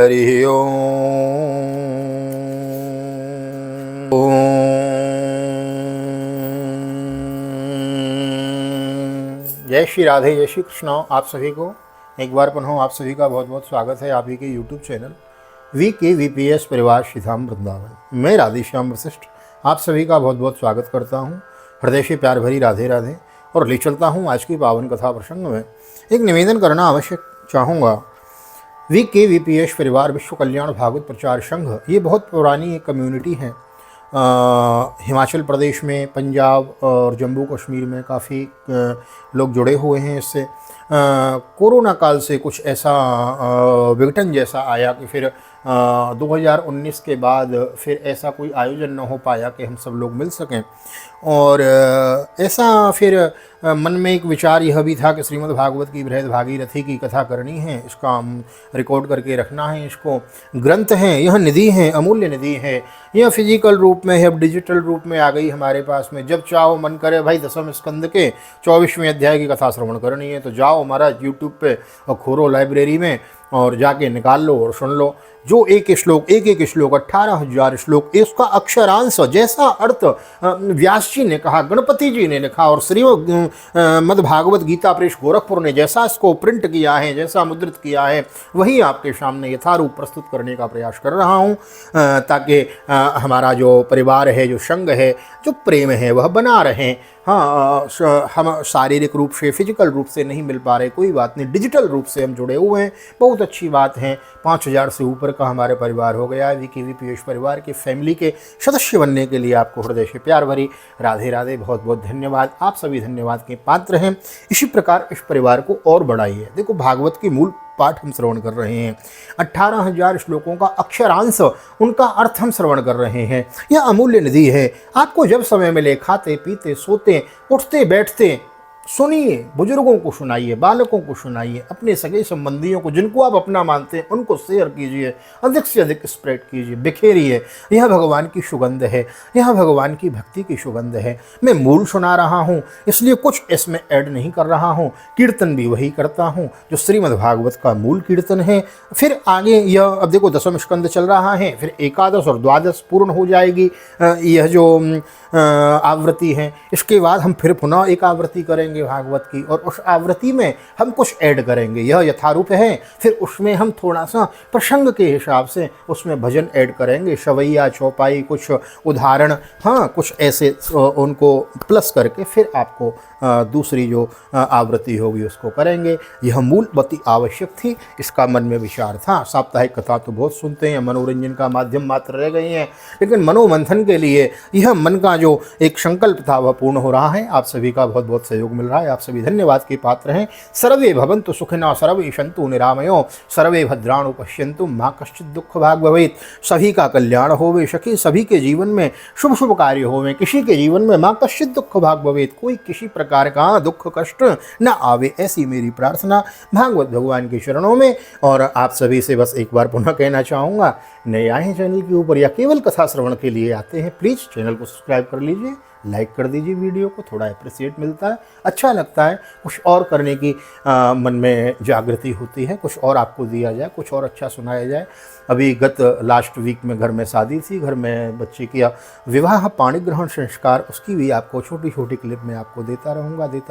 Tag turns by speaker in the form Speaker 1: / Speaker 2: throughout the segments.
Speaker 1: हरि ओम। जय श्री राधे, जय श्री कृष्ण। आप सभी को एक बार पुनः आप सभी का बहुत बहुत स्वागत है आप ही के यूट्यूब चैनल VKVPS परिवार श्रीधाम वृंदावन। मैं राधेश्याम वशिष्ठ आप सभी का बहुत बहुत स्वागत करता हूँ। हृदय से प्यार भरी राधे राधे और ले चलता हूँ आज की पावन कथा प्रसंग में। एक निवेदन करना अवश्य चाहूँगा। VKVPS परिवार विश्व कल्याण भागवत प्रचार संघ ये बहुत पुरानी एक कम्युनिटी है। हिमाचल प्रदेश में, पंजाब और जम्मू कश्मीर में काफ़ी लोग जुड़े हुए हैं इससे। कोरोना काल से कुछ ऐसा विघटन जैसा आया कि फिर 2019 के बाद फिर ऐसा कोई आयोजन न हो पाया कि हम सब लोग मिल सकें। और ऐसा फिर मन में एक विचार यह भी था कि श्रीमद् भागवत की बृहद भागीरथी की कथा करनी है, इसका हम रिकॉर्ड करके रखना है। इसको ग्रंथ हैं, यह निधि है, अमूल्य निधि है। यह फिजिकल रूप में है, अब डिजिटल रूप में आ गई हमारे पास में। जब चाहो मन करे भाई दसम स्कंद के 24वें अध्याय की कथा श्रवण करनी है तो जाओ महाराज यूट्यूब पे और खोरो लाइब्रेरी में और जाके निकाल लो और सुन लो। जो एक एक श्लोक 18,000 श्लोक, इसका अक्षरांश जैसा अर्थ व्यास जी ने कहा, गणपति जी ने लिखा और श्रीमद् भागवत गीता प्रेस गोरखपुर ने जैसा इसको प्रिंट किया है, जैसा मुद्रित किया है, वही आपके सामने यथारूप प्रस्तुत करने का प्रयास कर रहा हूँ ताकि हमारा जो परिवार है, जो संघ है, जो प्रेम है वह बना रहे। हाँ, हम शारीरिक रूप से, फिजिकल रूप से नहीं मिल पा रहे, कोई बात नहीं, डिजिटल रूप से हम जुड़े हुए हैं, बहुत अच्छी बात है। 5,000 से ऊपर का हमारे परिवार हो गया है। VKVPS परिवार के फैमिली के सदस्य बनने के लिए आपको हृदय से प्यार भरी राधे राधे, बहुत बहुत धन्यवाद। आप सभी धन्यवाद के पात्र हैं। इसी प्रकार इस परिवार को और बढ़ाइए। देखो, भागवत की मूल पाठ हम श्रवण कर रहे हैं, 18,000 श्लोकों का अक्षरांश, उनका अर्थ हम श्रवण कर रहे हैं। यह अमूल्य निधि है। आपको जब समय मिले, खाते पीते, सोते, उठते बैठते सुनिए, बुजुर्गों को सुनाइए, बालकों को सुनाइए, अपने सगे संबंधियों को जिनको आप अपना मानते हैं उनको शेयर कीजिए, अधिक से अधिक स्प्रेड कीजिए, बिखेरिए। यह भगवान की सुगंध है, यह भगवान की भक्ति की सुगंध है। मैं मूल सुना रहा हूँ इसलिए कुछ इसमें ऐड नहीं कर रहा हूँ। कीर्तन भी वही करता हूँ जो श्रीमद् भागवत का मूल कीर्तन है। फिर आगे यह, अब देखो दसम स्कंद चल रहा है, फिर एकादश और द्वादश पूर्ण हो जाएगी यह जो आवृत्ति है। इसके बाद हम फिर पुनः एक आवृत्ति करेंगे भागवत की और उस आवृत्ति में हम कुछ ऐड करेंगे। यह यथारूप है। फिर उसमें हम थोड़ा सा प्रसंग के हिसाब से उसमें भजन ऐड करेंगे, शवैया चौपाई, कुछ उदाहरण, हाँ कुछ ऐसे उनको प्लस करके फिर आपको दूसरी जो आवृत्ति होगी उसको करेंगे। यह मूलवती आवश्यक थी, इसका मन में विचार था। साप्ताहिक कथा तो बहुत सुनते हैं, मनोरंजन का माध्यम मात्र रह गई हैं, लेकिन मनोमंथन के लिए यह मन का जो एक संकल्प था वह पूर्ण हो रहा है। आप सभी का बहुत बहुत सहयोग मिल रहा है, आप सभी धन्यवाद के पात्र हैं। सर्वे भवन्तु सुखिनः, सर्वे सन्तु निरामयो, सर्वे भद्राणि पश्यन्तु मा कश्चित् दुःख भाग् भवेत्। सभी का कल्याण होवे सखी, सभी के जीवन में शुभ शुभ कार्य होवे, किसी के जीवन में मा कश्चित् दुःख भाग् भवेत्, कोई किसी प्रकार का दुख कष्ट न आवे, ऐसी मेरी प्रार्थना भागवत भगवान के चरणों में। और आप सभी से बस एक बार पुनः कहना चाहूँगा, नए आए हैं चैनल के ऊपर या केवल कथा श्रवण के लिए आते हैं, प्लीज़ चैनल को सब्सक्राइब कर लीजिए, लाइक कर दीजिए वीडियो को, थोड़ा अप्रिसिएट मिलता है, अच्छा लगता है। कुछ और करने की मन में जागृति होती है, कुछ और आपको दिया जाए, कुछ और अच्छा सुनाया जाए। अभी गत लास्ट वीक में घर में शादी थी, घर में बच्चे की विवाह पाणी ग्रहण संस्कार, उसकी भी आपको छोटी छोटी क्लिप में आपको देता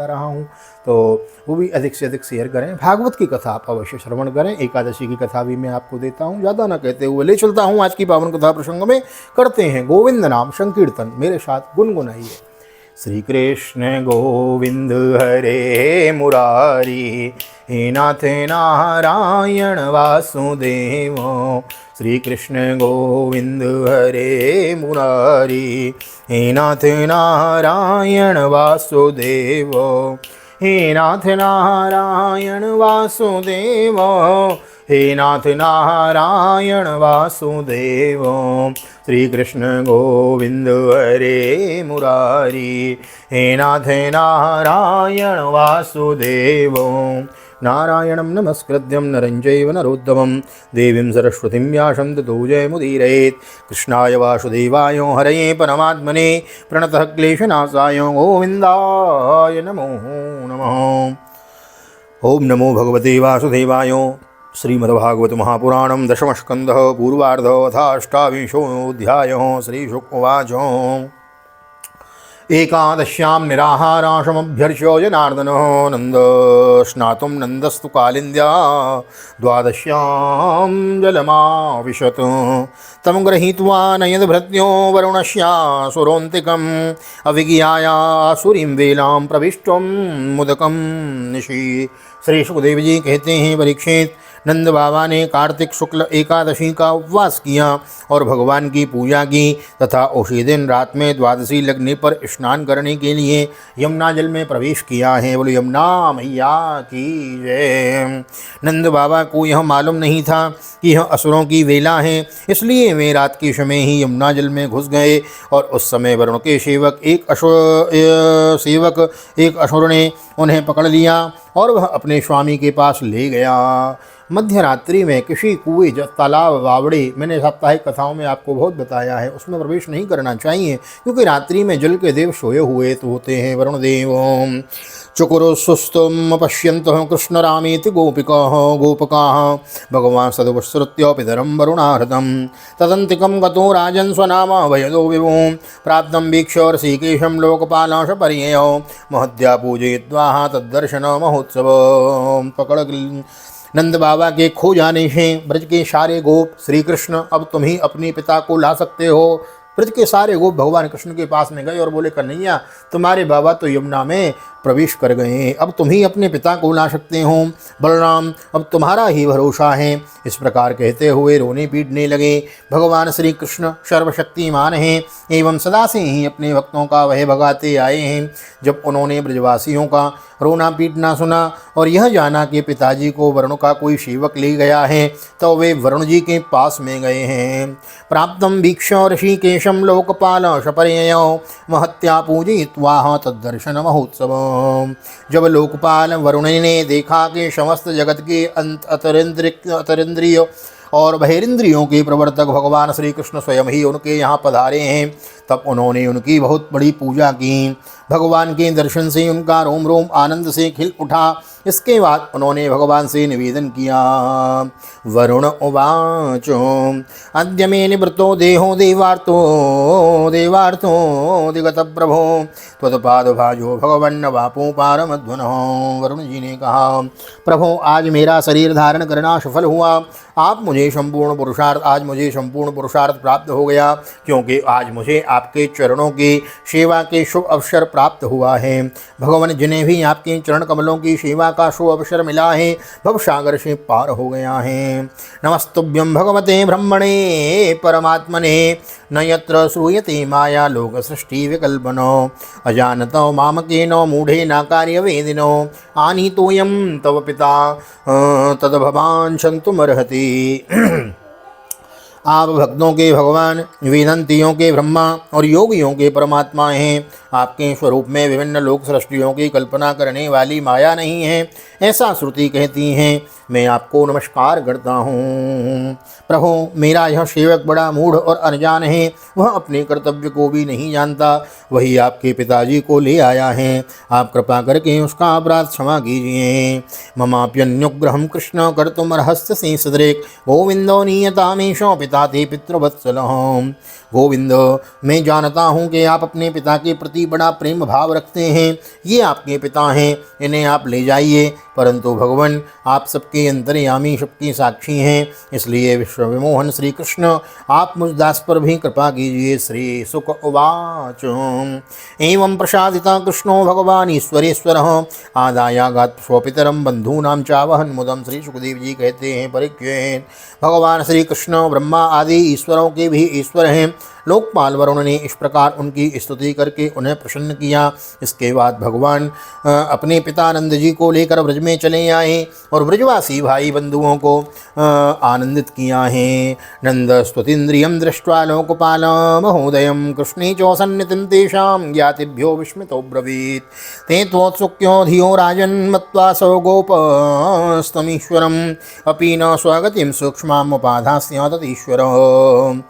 Speaker 1: रहा हूँ, तो वो भी अधिक से अधिक शेयर करें। भागवत की कथा आप अवश्य श्रवण करें, एकादशी की कथा भी मैं आपको देता हूँ। ज़्यादा ना कहते हुए ले चलता हूँ आज की पावन कथा प्रसंग में। करते हैं गोविंद नाम संकीर्तन, मेरे साथ गुनगुनाइए। श्री कृष्ण गोविंद हरे मुरारी, हे नाथ नारायण वासुदेव। श्री कृष्ण गोविंद हरे मुरारी, हे नाथ नारायण वासुदेव, हे नाथ नारायण वासुदेव, हे नाथ नारायण वासुदेव। श्री कृष्ण गोविंद हरे मुरारी, हे नाथ नारायण वासुदेव। नारायणं नमस्कृत्यं नरं चैव नरोत्तमं देवीं सरस्वतीं व्यासं ततो जयमुदीरयेत्। कृष्णाय वासुदेवाय हरये परमात्मने प्रणतः क्लेशनाशाय गोविन्दाय नमो नमः। ओम नमो भगवते वासुदेवाय। श्रीमद्भागवत महापुराणं दशमस्कन्धः पूर्वार्धः अथाष्टाविंशोऽध्यायः। श्रीशुक उवाच एकादश्यां निराहाराशमभ्यर्च्य जनार्दनो नन्द स्नातुं नन्दस्तु कालिन्द्या द्वादश्यां जलमाविशत् तं गृहीत्वा नयद्भृत्यो वरुणस्यासुरोऽन्तिकम् अविज्ञायासुरीं वेलां प्रविष्टं मुदकं निशि। श्री सुखदेव जी कहते हैं, परीक्षित, नंद बाबा ने कार्तिक शुक्ल एकादशी का उपवास किया और भगवान की पूजा की तथा उसी दिन रात में द्वादशी लगने पर स्नान करने के लिए यमुना जल में प्रवेश किया है। बोलो यमुना मैया की जय। नंद बाबा को यह मालूम नहीं था कि यह असुरों की वेला है, इसलिए वे रात के समय ही यमुना जल में घुस गए और उस समय वरुण के एक असुर ने उन्हें पकड़ लिया और वह अपने स्वामी के पास ले गया। मध्य रात्रि में किसी कुएं, तालाब, बावड़े, मैंने साप्ताहिक कथाओं में आपको बहुत बताया है, उसमें प्रवेश नहीं करना चाहिए, क्योंकि रात्रि में जल के देव सोए हुए तो होते हैं। वरुण देव चकुरुस्तुम पश्यन्तः कृष्ण रामेति गोपकाः भगवान् सदुपसृत्य पितरं वरुणाहृतं तदन्तिकं गतो राजन् स्वनामा भयदो विभुं प्राप्तं वीक्ष्य ऋषिकेशं लोकपालाश पर्ययो महत्या पूजयित्वा तद्दर्शन महोत्सव। पकड़ नंद बाबा के खो जाने से ब्रज के सारे गोप, श्री कृष्ण अब तुम ही अपने पिता को ला सकते हो। ब्रज के सारे गोप भगवान कृष्ण के पास में गए और बोले, कन्हैया तुम्हारे बाबा तो यमुना में प्रवेश कर गए, अब तुम ही अपने पिता को ला सकते हो। बलराम अब तुम्हारा ही भरोसा है। इस प्रकार कहते हुए रोने पीटने लगे। भगवान श्री कृष्ण सर्वशक्तिमान हैं एवं सदा से ही अपने भक्तों का वह भगाते आए हैं। जब उन्होंने ब्रजवासियों का रोना पीटना सुना और यह जाना कि पिताजी को वरुण का कोई सेवक ले गया है, तो वे वरुण जी के पास में गए हैं। प्राप्तम वीक्ष ऋषिकेशं लोकपाल शपर्ययो महत्या पूजयित्वा तद्दर्शन महोत्सव। जब लोकपाल वरुण ने देखा कि समस्त जगत के अतरिंद्रिय और बहिरिंद्रियों के प्रवर्तक भगवान श्री कृष्ण स्वयं ही उनके यहाँ पधारे हैं, तब उन्होंने उनकी बहुत बड़ी पूजा की। भगवान के दर्शन से उनका रोम रोम आनंद से खिल उठा। इसके बाद उन्होंने भगवान से निवेदन किया। वरुण उवाच अद्य मे निवृत्तो देहो देवार्थो दिगत प्रभो त्वत्पादभाजो भगवन्न वापो पारमध्वनो। वरुण जी ने कहा, प्रभो आज मेरा शरीर धारण करना सफल हुआ। आज मुझे संपूर्ण पुरुषार्थ प्राप्त हो गया, क्योंकि आज मुझे आपके चरणों की सेवा के शुभ अवसर प्राप्त हुआ है। भगवान जिन्हें भी आपके चरण कमलों की सेवा का शुभ अवसर मिला है, भवसागर से पार हो गया है। नमस्तुभ्यं भगवते ब्रह्मणे परमात्मने न यत्र श्रूयते माया लोक सृष्टि विकल्पनो अजानतो मामकेन मूढ़े न कार्यवेदिनो आनीतोऽयं तव पिता तद्भवान् क्षन्तुमर्हति। आप भक्तों के भगवान, वेदंतियों के ब्रह्मा और योगियों के परमात्मा हैं। आपके स्वरूप में विभिन्न लोक सृष्टियों की कल्पना करने वाली माया नहीं है, ऐसा श्रुति कहती हैं। मैं आपको नमस्कार करता हूँ। प्रभु मेरा यह सेवक बड़ा मूढ़ और अनजान है, वह अपने कर्तव्य को भी नहीं जानता। वही आपके पिताजी को ले आया है, आप कृपा करके उसका अपराध क्षमा कीजिए। ममाप्यन्युग्रहं कृष्ण कर्तुमर्हस्य शेषदृक् गोविंदो नीयतामेषो पिता ते पितृवत्सलः। गोविंद मैं जानता हूँ कि आप अपने पिता के प्रति बड़ा प्रेम भाव रखते हैं। ये आपके पिता हैं, इन्हें आप ले जाइए। परंतु भगवान आप सबके अंतर्यामी, सबके साक्षी हैं, इसलिए विश्व विमोहन श्री कृष्ण आप मुझ दास पर भी कृपा कीजिए। श्री सुक उवाच एवं प्रसादिता कृष्णो भगवान ईश्वरेश्वरः आदायागात् स्वपितरं बंधूनां चावहन मुदम। श्री सुखदेव जी कहते हैं, परीक्षित, भगवान श्री कृष्ण ब्रह्मा आदि ईश्वरों के भी ईश्वर हैं। लोकपाल वरुण ने इस प्रकार उनकी स्तुति करके उन्हें प्रसन्न किया। इसके बाद भगवान अपने पिता नंद जी को लेकर ब्रज में चले आए और ब्रजवासी भाई बंधुओं को आनंदित किया है। नंद स्तुतीन्द्रियं दृष्ट्वा लोकपाल महोदयं कृष्णे चोसन्नितिं तेषां ज्ञातिभ्यो विस्मितो ब्रवीत् ते त्वोत्सुक्यो धियो राजन् मत्वा सौ गोपस्तमीश्वरम् अपि न स्वगतिं सूक्ष्मामुपाधास्यततीश्वरः।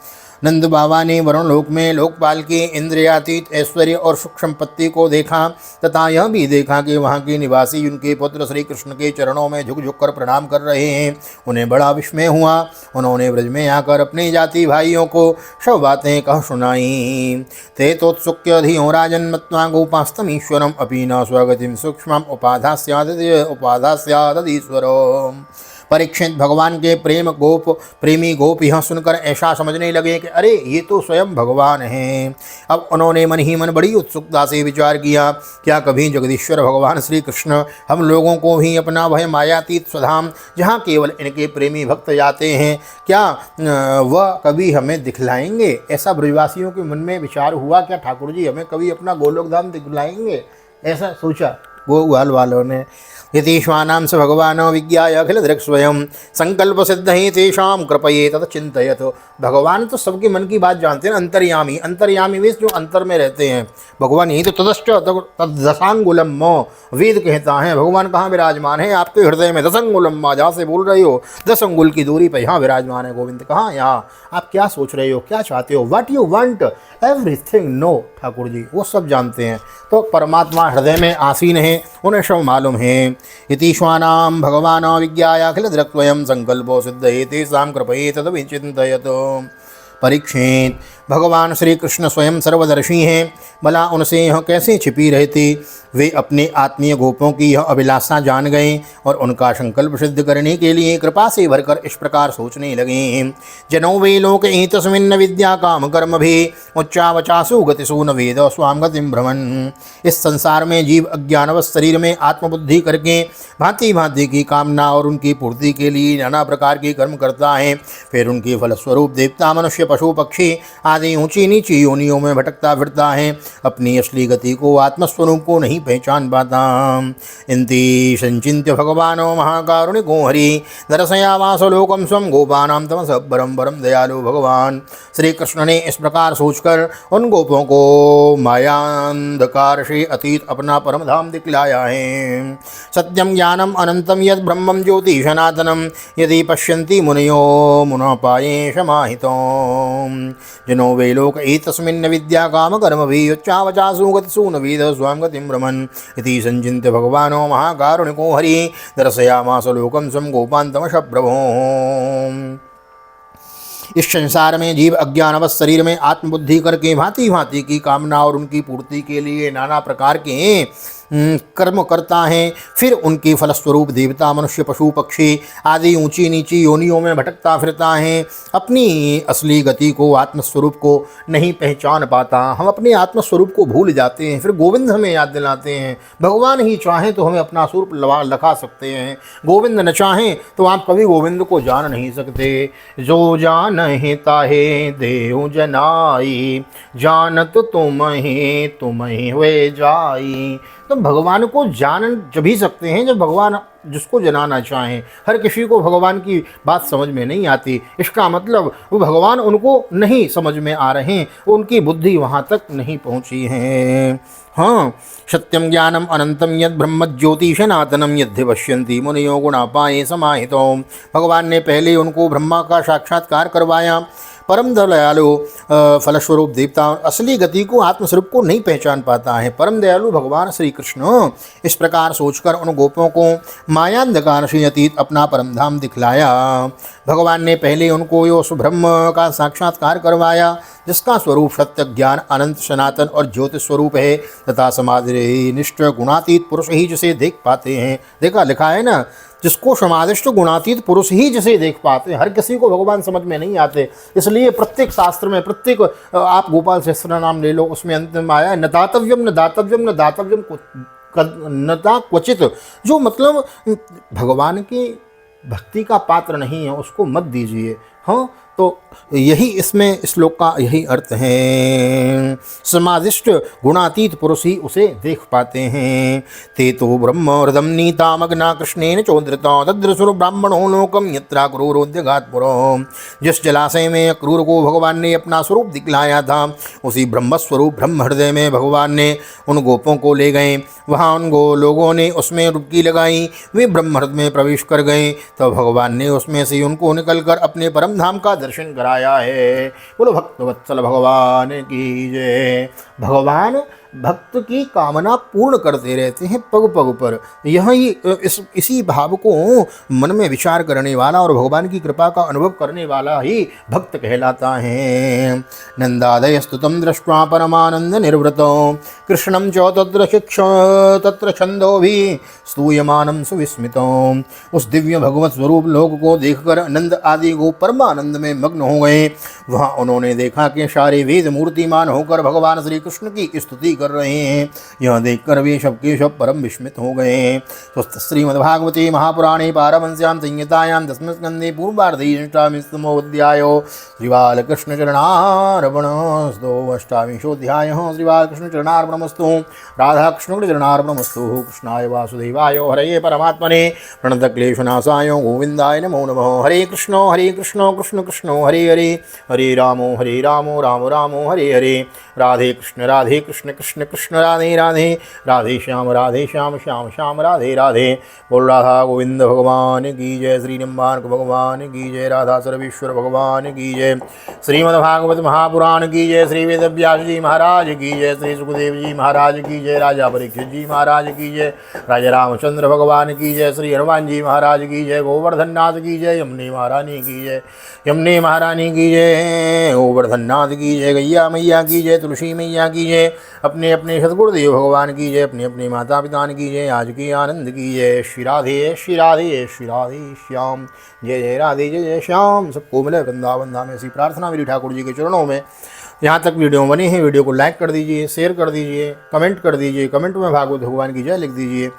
Speaker 1: नंद बाबा ने वरुण लोक में लोकपाल के इंद्रियातीत ऐश्वर्य और सुख संपत्ति को देखा तथा यह भी देखा कि वहाँ के निवासी उनके पुत्र श्री कृष्ण के चरणों में झुक झुक कर प्रणाम कर रहे हैं। उन्हें बड़ा विस्मय हुआ। उन्होंने ब्रज में आकर अपने जाति भाइयों को सब बातें कह सुनाई। ते तोत्सुक्य धियो राजन् मत्वा गोपास्तमीश्वरम अपि न स्वगतिम सूक्ष्मम उपाधास्यादीश्वरो। परीक्षित भगवान के प्रेमी गोप यह सुनकर ऐसा समझने लगे कि अरे ये तो स्वयं भगवान हैं। अब उन्होंने मन ही मन बड़ी उत्सुकता से विचार किया, क्या कभी जगदीश्वर भगवान श्री कृष्ण हम लोगों को भी अपना वह मायातीत स्वधाम जहाँ केवल इनके प्रेमी भक्त जाते हैं, क्या वह कभी हमें दिखलाएंगे? ऐसा ब्रजवासियों के मन में विचार हुआ, क्या ठाकुर जी हमें कभी अपना गोलोक धाम दिखलाएंगे? ऐसा सोचा गोपाल वालों ने। यतीश्वानां स भगवानो विज्ञाय अखिल दृक् स्वयं संकल्प सिद्ध ही तेषां कृपये तत् चिंतयत। भगवान तो सबके मन की बात जानते हैं। अंतर्यामी, अंतर्यामी वे जो अंतर में रहते हैं। भगवान ही तो तदश्च तदसांगुलम मो वेद कहता है। भगवान कहाँ विराजमान है? आपके हृदय में। दसंगुलम माँ, जहाँ से बोल रहे हो 10 अंगुल की दूरी पर यहाँ विराजमान है गोविंद। कहाँ? यहाँ। आप क्या सोच रहे हो, क्या चाहते हो, what you want, everything know Thakur ji वो सब जानते हैं। तो परमात्मा हृदय में आसीन है, उन्हें सब मालूम है। यतीश्वानां भगवान विज्ञाय अखिल दृक्त्वयं संकल्पो सिद्धये तेषां कृपये तद्विचिन्तयत्। परीक्षित भगवान श्री कृष्ण स्वयं सर्वदर्शी हैं, भला उनसे यह कैसे छिपी रहती? वे अपने आत्मीय गोपों की यह अभिलाषा जान गए और उनका संकल्प सिद्ध करने के लिए कृपा से भरकर इस प्रकार सोचने लगे। जनो वे लोक एतस्मिन् विद्या काम कर्म भी उच्चावचासु गतिसु न वेद स्वाम गतिम भ्रमन्। इस संसार में जीव अज्ञानवश शरीर में आत्मबुद्धि करके भांति भांति की कामना और उनकी पूर्ति के लिए नाना प्रकार के कर्म करता है। फिर उनके फलस्वरूप देवता, मनुष्य, पशु, पक्षी आदि ऊंची नीची योनियों में भटकता फिरता है। अपनी असली गति को, आत्मस्वरूप को नहीं पहचान पाता। इंति संचिन्त्य भगवानो महाकारुणिको हरि दर्शयामास लोकम स्वं गोपानां तमस परम परम दयालु। भगवान श्री कृष्ण ने इस प्रकार सोचकर उन गोपों को मायांधकार से अतीत अपना परम धाम दिखलाया है। सत्यम ज्ञानम अनंतम यद ब्रह्मम ज्योति सनातनम यदि पश्यन्ति मुनयो मुनापाये समाहितो। जनो वे लोक एतस्मिन् विद्या काम कर्म भी उच्चावचासु गतिसु न वेद स्वां गतिं भ्रमन्। इति संचिन्त्य भगवानो महाकारुणिको हरि दर्शयामास लोकं स्वं गोपान् तमसः प्रभो। इस संसार में जीव अज्ञानवश शरीर में आत्मबुद्धि करके भांति भांति की कामना और उनकी पूर्ति के लिए नाना प्रकार के कर्म करता है। फिर उनके फलस्वरूप देवता, मनुष्य, पशु, पक्षी आदि ऊंची नीची योनियों में भटकता फिरता है। अपनी असली गति को, आत्मस्वरूप को नहीं पहचान पाता। हम अपने आत्मस्वरूप को भूल जाते हैं, फिर गोविंद हमें याद दिलाते हैं। भगवान ही चाहें तो हमें अपना स्वरूप लखा सकते हैं, गोविंद न चाहें तो आप कभी गोविंद को जान नहीं सकते। जो जान है ताहे देव जनाई, जानत तुम ही वे जाई। तो भगवान को जान जब ही सकते हैं जब भगवान जिसको जनाना चाहें। हर किसी को भगवान की बात समझ में नहीं आती। इसका मतलब वो भगवान उनको नहीं समझ में आ रहे हैं, उनकी बुद्धि वहाँ तक नहीं पहुँची है। हाँ, सत्यम ज्ञानम अनंतम यद ब्रह्म ज्योति सनातनम यद्य पश्यन्ति मुनयो गुणापाये समाहितो। भगवान ने पहले उनको ब्रह्मा का साक्षात्कार करवाया। परम दयालु फलस्वरूप देवता असली गति को, आत्मस्वरूप को नहीं पहचान पाता है। परम दयालु भगवान श्री कृष्ण इस प्रकार सोचकर उन गोपों को मायांधकार से अतीत अपना परम धाम दिखलाया। भगवान ने पहले उनको यो ब्रह्म का साक्षात्कार करवाया, जिसका स्वरूप सत्य, ज्ञान, अनंत, सनातन और ज्योतिष स्वरूप है तथा समाधि निष्ठ गुणातीत पुरुष ही जिसे देख पाते हैं। देखा लिखा है ना, जिसको समाधिष्ट गुणातीत पुरुष ही जिसे देख पाते हैं। हर किसी को भगवान समझ में नहीं आते। इसलिए प्रत्येक शास्त्र में, प्रत्येक आप गोपाल सहस्त्र नाम ले लो, उसमें अंत में आया है न दातव्यम न दातव्यम न दातव्यम नता क्वचित। जो मतलब भगवान की भक्ति का पात्र नहीं है उसको मत दीजिए। हाँ, तो यही इसमें श्लोक का यही अर्थ है। समाधिष्ट गुणातीत पुरुष ही उसे देख पाते हैं। ते तो ब्रह्म हृदम नीता मग्ना कृष्णेन चोदृता तद्रसुर ब्राह्मणो लोकम यत्रा क्रूरोद्यगात् पुरो। जिस जलाशय में क्रूर को भगवान ने अपना स्वरूप दिखलाया था, उसी ब्रह्म स्वरूप ब्रह्म हृदय में भगवान ने उन गोपों को ले गए। वहाँ उन लोगों ने उसमें डुबकी लगाई। वे ब्रह्म हृदय में प्रवेश कर गए। तब भगवान ने उसमें से उनको निकलकर अपने परम धाम का दर्शन कराया है। बोलो भक्तवत्सल भगवान की जय। भगवान भक्त की कामना पूर्ण करते रहते हैं पग पग पर। यही इसी भाव को मन में विचार करने वाला और भगवान की कृपा का अनुभव करने वाला ही भक्त कहलाता है। नंदादय स्तुतम दृष्ट्वा परमानंद निर्वृतो कृष्णम च तत्र शिक्ष तत्र छंदो भी स्तूयमानम सुविस्मितो। उस दिव्य भगवत स्वरूप लोक को देखकर नंद आदि को परमानंद में मग्न हो गए। वहाँ उन्होंने देखा कि सारे वेद मूर्तिमान होकर भगवान श्री कृष्ण की स्तुति कर रहे हैं। यह देखकर वे सब के सब परम विस्मित हो गए। तो श्रीमद्भागवते महापुराणे पारमहंस्यां संहितायां दशम स्कंदे पूर्वार्धे अष्टादशोऽध्यायो श्रीबालकृष्ण चरणार्पणमस्तु। अष्टाविंशोऽध्यायः श्रीबालकृष्ण चरणार्पणमस्तु। राधाकृष्ण चरणार्पणमस्तु। कृष्णाय वासुदेवाय हरये परमात्मने प्रणतक्लेशनाशाय गोविन्दाय नमो नमः। हरे कृष्ण कृष्ण कृष्ण हरे हरे, हरे रामो रामो रामो हरे हरे। राधे कृष्ण कृष्ण कृष्ण राधे राधे, राधे श्याम श्याम श्याम राधे राधे। बोल राधा गोविंद भगवान की जय। श्री निम्बार्क भगवान की जय। राधा सर्वेश्वर भगवान की जय। श्रीमद्भागवत महापुराण की जय। श्री वेद व्यास जी महाराज की जय। श्री सुखदेव जी महाराज की जय। राजा परीक्षित जी महाराज की जय। राजा रामचंद्र भगवान की जय। श्री हनुमान जी महाराज की जय। गोवर्धन नाथ की जय। यमुनी महारानी की जय। यमुनी महारानी की जय। गोवर्धन नाथ की जय। गैया मैया की जय। तुलसी मैया की जय। अपने अपने सद्गुरुदेव भगवान की जय। अपने अपने माता पिता की जय। आज की आनंद की जय। श्री राधे श्री राधे श्री राधे श्याम। जय जय राधे जय जय श्याम। सबको मिले वृंदावन धाम। ऐसी प्रार्थना मेरी ठाकुर जी के चरणों में। यहाँ तक वीडियो बनी है, वीडियो को लाइक कर दीजिए, शेयर कर दीजिए, कमेंट कर दीजिए। कमेंट में भागवत भगवान की जय लिख दीजिए।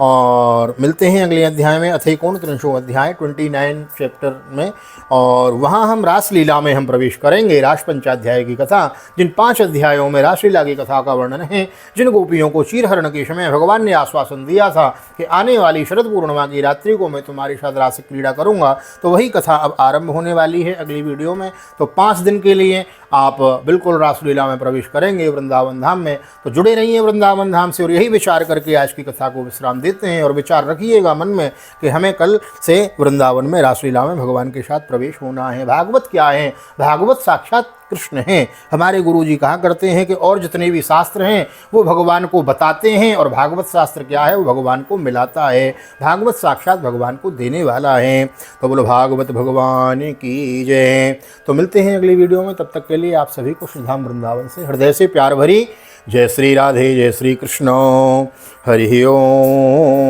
Speaker 1: और मिलते हैं अगले अध्याय में, अथैकोनत्रिंशो अध्याय 29 चैप्टर में। और वहाँ हम रासलीला में हम प्रवेश करेंगे। रास पंचाध्याय की कथा, जिन 5 अध्यायों में रासलीला की कथा का वर्णन है। जिन गोपियों को चीरहरण के समय भगवान ने आश्वासन दिया था कि आने वाली शरद पूर्णिमा की रात्रि को मैं तुम्हारे साथ रास क्रीड़ा करूँगा, तो वही कथा अब आरंभ होने वाली है अगली वीडियो में। तो 5 दिन के लिए आप बिल्कुल रासलीला में प्रवेश करेंगे वृंदावन धाम में। तो जुड़े रहिए वृंदावन धाम से और यही विचार करके आज की कथा को विश्राम देते हैं। और विचार रखिएगा मन में कि हमें कल से वृंदावन में रासलीला में भगवान के साथ प्रवेश होना है। भागवत क्या है? भागवत साक्षात कृष्ण हैं। हमारे गुरु जी कहा करते हैं कि और जितने भी शास्त्र हैं वो भगवान को बताते हैं, और भागवत शास्त्र क्या है? वो भगवान को मिलाता है। भागवत साक्षात भगवान को देने वाला है। तो बोलो भागवत भगवान की जय। तो मिलते हैं अगली वीडियो में। तब तक के लिए आप सभी को श्रीधाम वृंदावन से हृदय से प्यार भरी जय श्री राधे, जय श्री कृष्ण। हरि ओम।